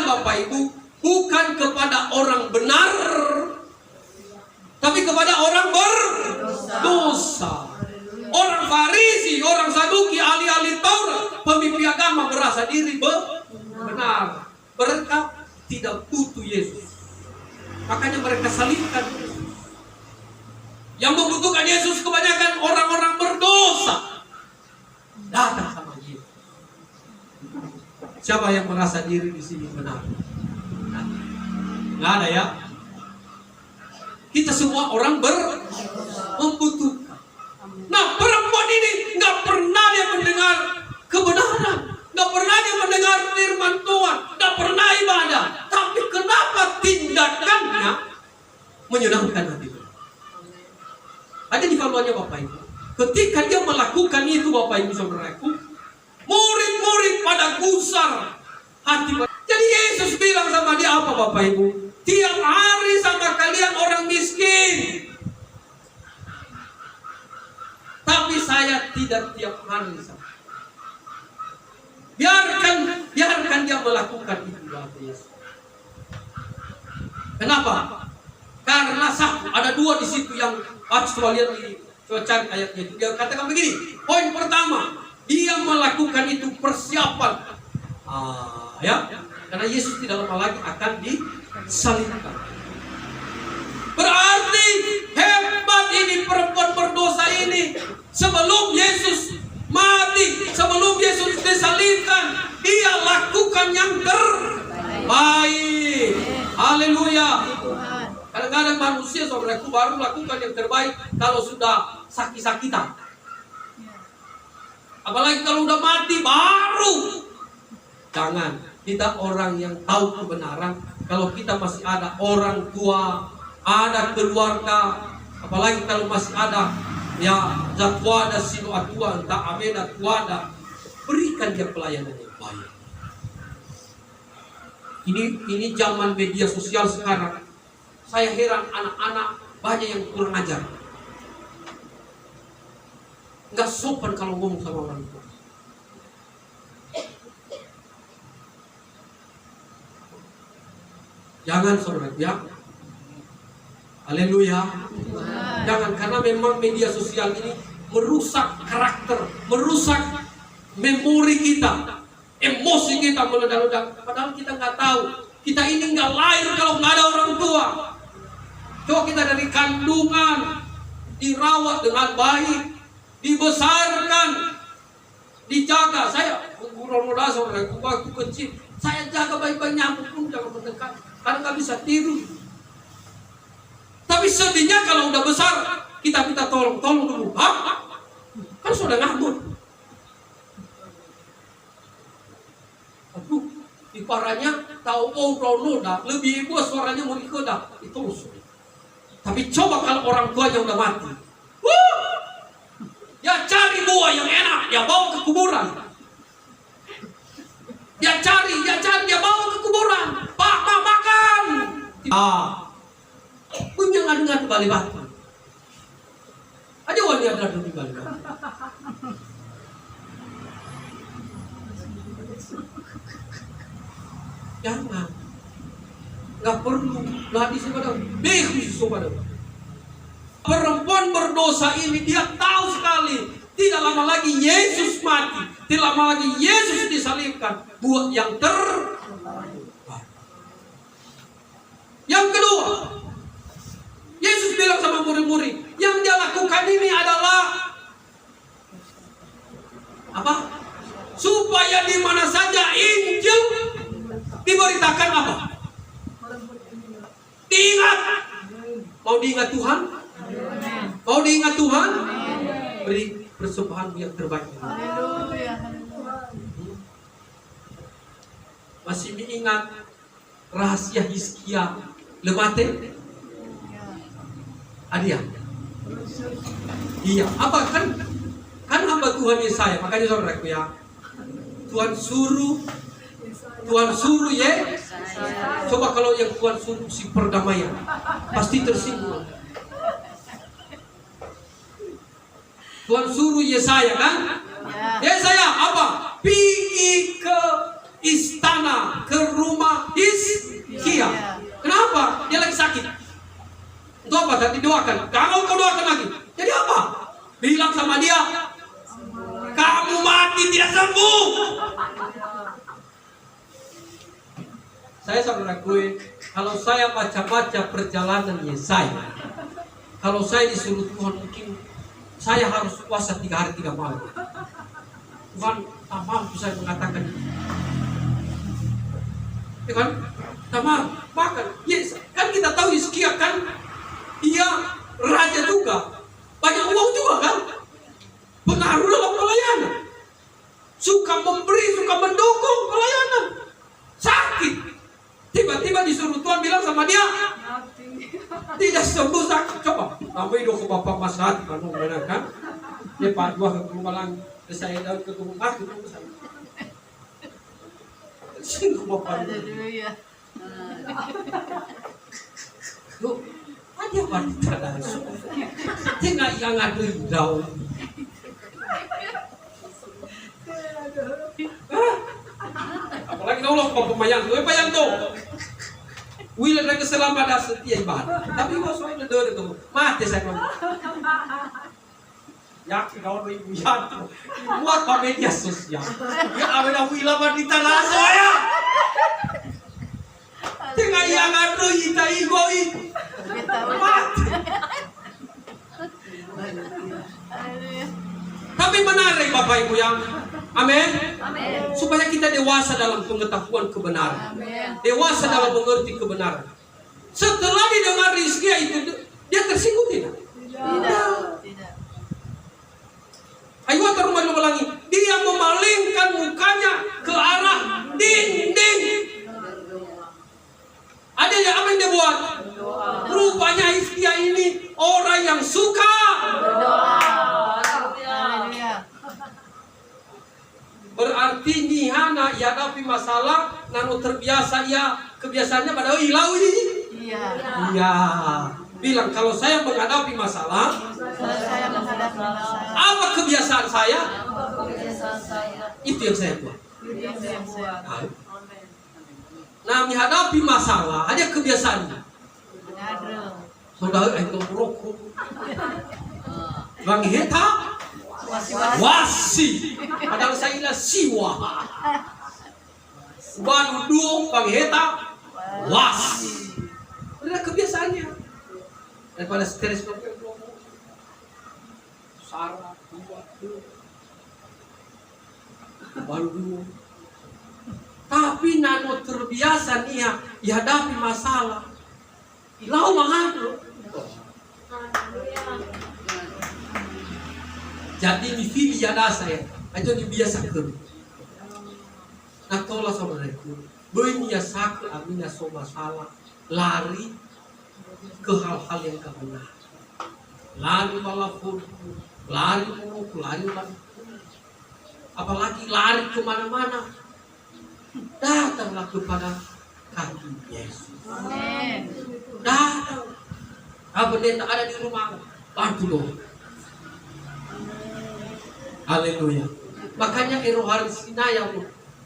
Bapak Ibu, bukan kepada orang benar, tapi kepada orang berdosa. Orang Farisi, orang Saduki, ahli-ahli Taurat, pemimpin agama merasa diri benar. Mereka tidak butuh Yesus. Makanya mereka salibkan Yesus. Yang membutuhkan Yesus kebanyakan orang-orang berdosa. Datang sama Yesus. Siapa yang merasa diri di sini benar? Nggak ada ya. Kita semua orang membutuhkan. Nah, perempuan ini nggak pernah dia mendengar kebenaran, nggak pernah dia mendengar firman Tuhan, nggak pernah ibadah. Tapi kenapa tindakannya menyenangkan hati Tuhan? Ada di firman-Nya Bapak Ibu. Ketika dia melakukan itu Bapak Ibu saudaraku, murid-murid pada gusar hati. Jadi Yesus bilang sama dia apa Bapak Ibu? Tiap hari sama kalian orang miskin. Tapi saya tidak tiap hari sama. Biarkan dia melakukan itu kata Yesus. Kenapa? Karena ada dua di situ yang harus coba lihat coba cari ayatnya itu. Dia katakan begini. Poin pertama, dia melakukan itu persiapan. Ya, karena Yesus tidak lama lagi akan disalibkan. Berarti hebat ini perempuan berdosa ini. Sebelum Yesus mati, sebelum Yesus disalibkan, dia lakukan yang terbaik. Haleluya. Kadang-kadang manusia saudaraku baru lakukan yang terbaik kalau sudah sakit-sakitan. Apalagi kalau udah mati baru. Jangan, kita orang yang tahu kebenaran. Kalau kita masih ada orang tua, ada keluarga, apalagi kalau masih ada ya zatwada sino atua tak amena tuada, berikan dia pelayanan yang baik. Ini zaman media sosial sekarang. Saya heran anak-anak banyak yang kurang ajar. Nggak sopan kalau ngomong sama orang tua. Jangan saudara ya. Haleluya. Jangan, karena memang media sosial ini merusak karakter, merusak memori kita, emosi kita meledak-ledak. Padahal kita nggak tahu, kita ini nggak lahir kalau nggak ada orang tua. Coba kita dari kandungan dirawat dengan baik, dibesarkan, dijaga. Saya guru-guru saudara, waktu kecil saya jaga baik-baik, nyamuk pun jangan mendekat, karena nggak bisa tidur. Tapi sedihnya kalau udah besar kita minta tolong dulu. Kan sudah nganggur. Aduh, ibaratnya tahu noda lebih bos suaranya mau dikoda itu musuh. Tapi coba kalau orang tuanya udah mati, ya cari buah yang enak, ya bawa ke kuburan. Dia cari, dia bawa ke kuburan. Pak, makan. Punya ngadu-ngadu balik batu. Ada wanita ngadu di balik batu. Jangan. Nggak perlu. Hadis pada khusus pada. Perempuan berdosa ini dia tahu sekali. Tidak lama lagi Yesus mati. Tidak lama lagi Yesus disalibkan. Buat yang terbaik. Yang kedua, Yesus bilang sama murid-murid, yang dia lakukan ini adalah apa? Supaya di mana saja Injil diberitakan apa? Diingat. Mau diingat Tuhan? Mau diingat Tuhan? Beri persembahan yang terbaik. Masih mengingat rahasia Hizkia lemate? Adia. Iya, apa kan hamba Tuhan Yesaya, makanya saudaraku ya. Tuhan suruh ya. Coba kalau yang Tuhan suruh si perdamaian, pasti tersinggung. Tuhan suruh Yesaya kan? Yesaya apa? Pergi ke istana, ke rumah bertobat dan didoakan. Kalau kau doakan lagi, jadi apa? Bilang sama dia, kamu mati tidak sembuh. Saya saudaraku, kalau saya baca-baca perjalanan Yesaya, kalau saya disuruh Tuhan, mungkin saya harus puasa 3 hari 3 malam. Tuhan, tak mampu saya mengatakan itu. Ya kan? Tak mampu. Bahkan, yes, kan kita tahu Hizkia kan, dia raja juga, banyak uang juga kan, pengaruh dalam pelayanan, suka memberi, suka mendukung pelayanan, sakit. Tiba-tiba disuruh Tuhan bilang sama dia, tidak sembuh sakit. Coba, kami hidup ke Bapak Mas Hati, mana kan? Dia Pak Dua ke rumah lagi, saya daun ke rumah ke rumah saya. Singgung Bapak. Loh, ada wanita langsung. Tengah yang ada daun. Apalagi Allah kau pemayang tu, payang tu. Wila dah keselamatan setia ibadah. Tapi kau soal dah tu, mati saya kau. Yakin kau ibu yantu, buat media sosial. Ya awalnya wila wanita langsung ya. Tengah yang ada ita igoi. Mati. Tapi menarik Bapak Ibu yang amin. Supaya kita dewasa dalam pengetahuan kebenaran. Dewasa dalam mengerti kebenaran. Setelah didengar Hizkia itu, dia tersinggung tidak? Tidak. Ayo ke rumah ulangi. Dia memalingkan mukanya ke arah dinding. Ada yang apa yang dia buat? Rupanya Hizkia ini orang yang suka berarti nihana hadapi masalah nanu terbiasa ia kebiasaannya pada hilau ini. Iya. Bilang kalau saya menghadapi masalah, apa kebiasaan saya? Itu yang saya buat. Nah, menghadapi masalah ada kebiasaannya. Saudara itu merokok. Bang Heta wasi. Padahal saya ilah siwa. Baru dua Bang Heta wasi. Ada kebiasaannya. Daripada stres sarah baru dua. Tapi nano terbiasa nih ya dihadapi masalah. Ilau mangado. Jadi di fili ada saya, itu dibiasa ke. Nah tolong saudaraku, banyak sakit amina so masalah, lari ke hal-hal yang kebenar. Lari balapun, lari buruk, lari apalagi lari kemana-mana. Datanglah kepada kaki Yesus. Datang. Apa dia tak ada di rumah? Bantu loh. Haleluya. Makanya Erohari Sinaya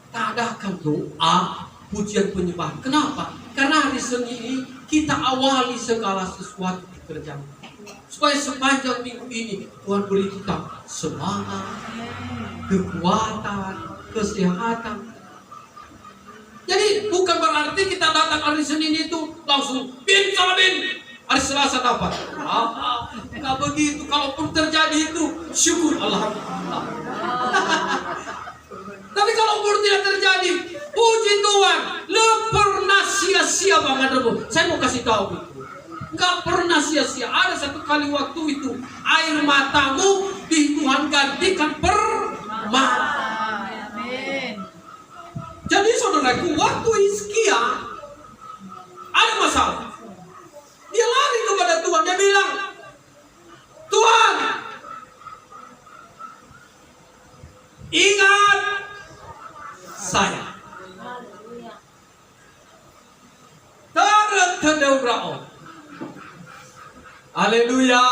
tak adakan doa pujian penyembahan. Kenapa? Karena hari Senin ini kita awali segala sesuatu pekerjaan. Supaya sepanjang minggu ini Tuhan beri kita semangat, kekuatan, kesehatan. Jadi bukan berarti kita datang hari Senin itu langsung bin sama bin. Hari Selasa dapat. Enggak begitu. Kalaupun terjadi itu syukur alhamdulillah. Tapi kalaupun tidak terjadi, puji Tuhan, le pernah sia-sia banget dulu. Saya mau kasih tahu itu. Enggak pernah sia-sia. Ada satu kali waktu itu air matamu di Tuhan gantikan permata. Jadi saudaraku, waktu Hizkia ada masalah. Dia lari kepada Tuhan. Dia bilang, Tuhan, ingat saya. Terdeurao. Haleluya.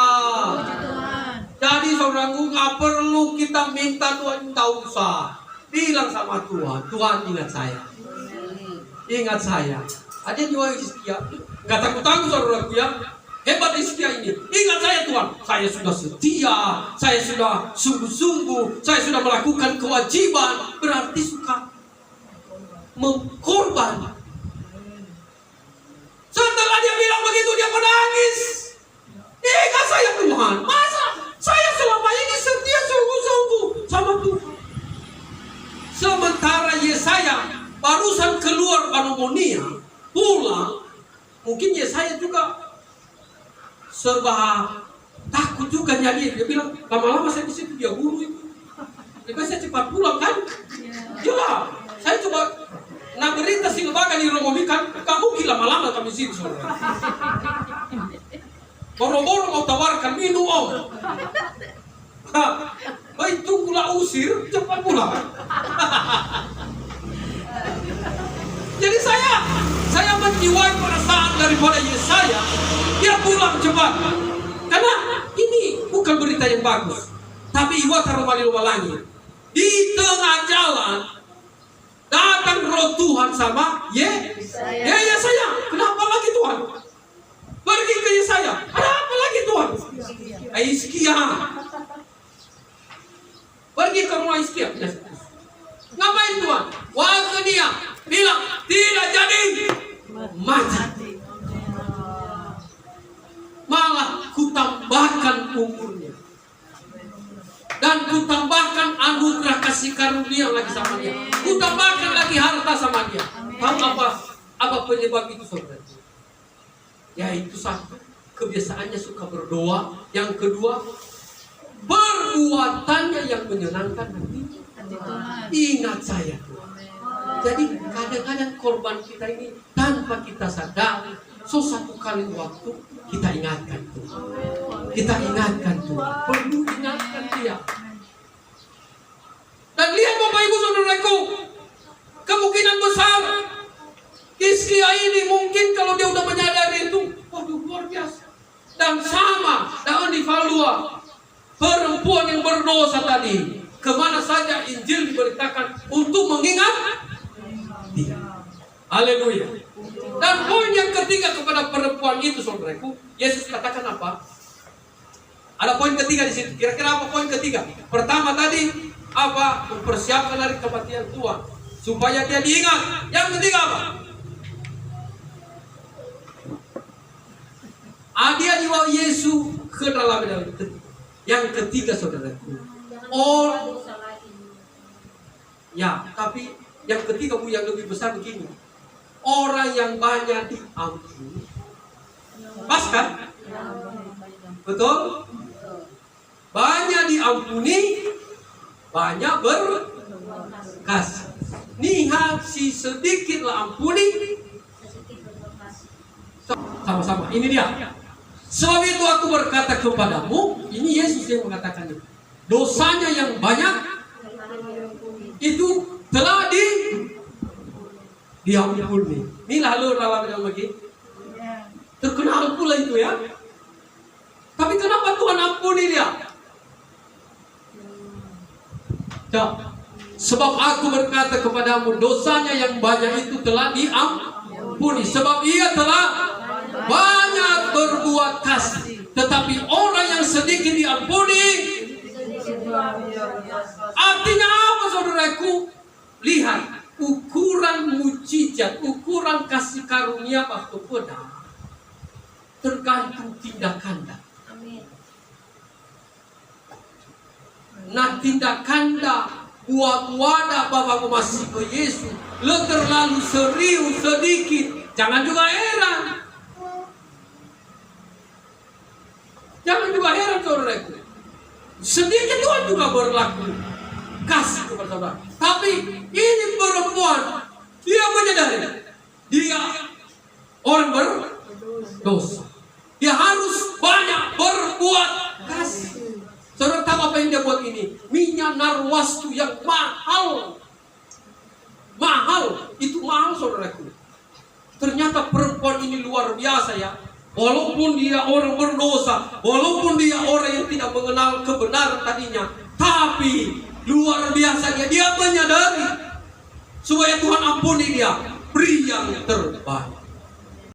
Jadi saudaraku, nggak perlu kita minta Tuhan, tak usah. Bilang sama Tuhan, Tuhan ingat saya. Ingat saya. Ada juga Hizkia, nggak takut-takut saudaraku ya. Hebat Hizkia ini. Ingat saya Tuhan, saya sudah setia, saya sudah sungguh-sungguh, saya sudah melakukan kewajiban. Berarti suka mengkorban. Setelah dia bilang begitu, dia menangis. Ingat saya Tuhan, masa saya selama ini setia sungguh-sungguh sama Tuhan. Sementara Yesaya barusan keluar pneumonia, pulang, mungkin Yesaya juga serba takut juga jadi. Dia bilang, lama-lama saya di situ dia guru itu. Jadi saya cepat pulang kan? Ya, saya coba berita sih lembaga di Romomi kan, gak mungkin lama-lama kami sini saudara. Boro-boro mau tawarkan minum om. Baik tunggulah usir, cepat pulang. Jadi saya menjiwai perasaan daripada Yesaya. Dia pulang cepat. Karena ini bukan berita yang bagus. Tapi iwa taruh langit. Di tengah jalan datang roh Tuhan sama Yesaya. Kenapa lagi Tuhan? Pergi ke Yesaya. Ada apa lagi Tuhan? Hizkia. Pergi ke rumah Hizkia. Ngapain Tuhan? Waktu dia bilang tidak jadi mati. Malah kutambahkan umurnya. Dan kutambahkan anugerah kasih karunia lagi sama dia. Kutambahkan lagi harta sama dia. Tahu apa penyebab itu saudara? Yaitu satu, kebiasaannya suka berdoa. Yang kedua, perbuatannya yang menyenangkan hati. Ingat saya Tuhan. Jadi kadang-kadang korban kita ini tanpa kita sadar, satu kali waktu kita ingatkan Tuhan. Kita ingatkan Tuhan. Perlu ingatkan dia. Dan lihat Bapak Ibu Saudaraku, kemungkinan besar Hizkia ini mungkin kalau dia udah menyadari itu, waduh luar biasa. Dan sama dengan di Valua, perempuan yang berdosa tadi, kemana saja Injil diberitakan untuk mengingat dia. Haleluya. Dan poin yang ketiga kepada perempuan itu saudaraku, Yesus katakan apa? Ada poin ketiga di situ. Kira-kira apa poin ketiga? Pertama tadi apa? Mempersiapkan hari kematian Tuhan supaya dia diingat. Yang ketiga apa? Dia dibawa Yesus ke dalam yang ketiga saudaraku. Ya, tapi yang ketiga Bu yang lebih besar begini. Orang yang banyak diampuni. Pas kan? Betul? Banyak diampuni, banyak berkasih. Nihat si sedikitlah ampuni. Sama-sama, ini dia. Sebab itu aku berkata kepadamu, ini Yesus yang mengatakan itu. Dosanya yang banyak itu telah diampuni. Ini lalu dalam lagi. Terkenal pula itu ya. Tapi kenapa Tuhan ampuni dia? Sebab aku berkata kepadamu, dosanya yang banyak itu telah diampuni. Sebab ia telah banyak berbuat kasih. Tetapi orang yang sedikit diampuni, artinya apa saudaraku? Lihat ukuran mujizat, ukuran kasih karunia waktu pedang tergantung tindakan. Nah tindakan buat wadah Bapak masih ke Yesus lo terlalu serius sedikit, jangan juga heran. Jangan juga heran saudaraku. Sedikit Tuhan juga berlaku kasih kepada saudara. Tapi ini perempuan, dia menyadari dia orang berdosa. Dia harus banyak berbuat kasih. Saudara tahu apa yang dia buat ini? Minyak narwastu yang mahal. Mahal, itu mahal saudaraku. Ternyata perempuan ini luar biasa ya. Walaupun dia orang berdosa, walaupun dia orang yang tidak mengenal kebenaran tadinya, tapi luar biasa dia menyadari supaya Tuhan ampuni dia, beri yang terbaik.